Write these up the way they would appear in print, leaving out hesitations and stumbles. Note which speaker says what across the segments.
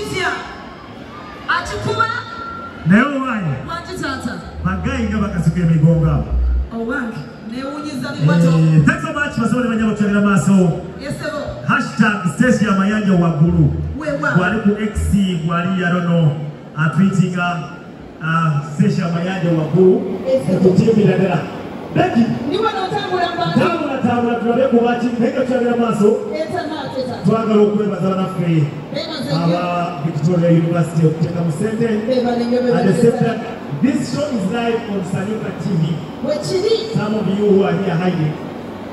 Speaker 1: Chipsia. Achikuba.
Speaker 2: Nayo wai.
Speaker 1: Wajitata.
Speaker 2: Bagai nga bakasuka emigongo.
Speaker 1: Owange. Newunyiza bikwato.
Speaker 2: Thanks so much basore banyabo kyalira maaso.
Speaker 1: Yes sir.
Speaker 2: #Station ya Mayanja waggulu.
Speaker 1: Wewa.
Speaker 2: Gwali ku X gwali yarono atwitinga Station ya Mayanja waggulu. Ekutibira dala. Becky.
Speaker 1: Niba notambula mbanga.
Speaker 2: Tambula tulabe kubaki nteka kyalira maaso. Twagala okwebaza bannaffe aba Victoria University okuteeka mu ssente. At the same time, this show is live on Sanyuka TV. Some of you who are here hiding,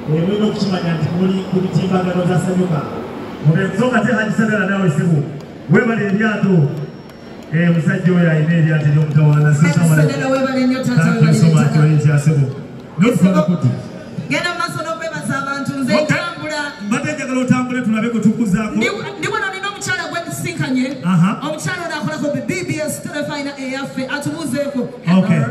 Speaker 2: mulina okukimanya nti muli ku mitimbagano za Sanyuka. Mugensoka te hagisagala nawe sibu. Webale eryato. Musajja oyo alina eryato ery'omutawaana. Thank you so much Olinkyasibu. Notufuna kuti.
Speaker 1: Genda maaso n'okwebaza abantu nze ntambula.
Speaker 2: Mbadde njagala otambule tulabe kwe tukuzaako.
Speaker 1: Ndi wano nina omukyala gwe tusinkanye. Omukyala ono akolako BBS telefayina eyaffe atumuzeeko.
Speaker 2: Okay.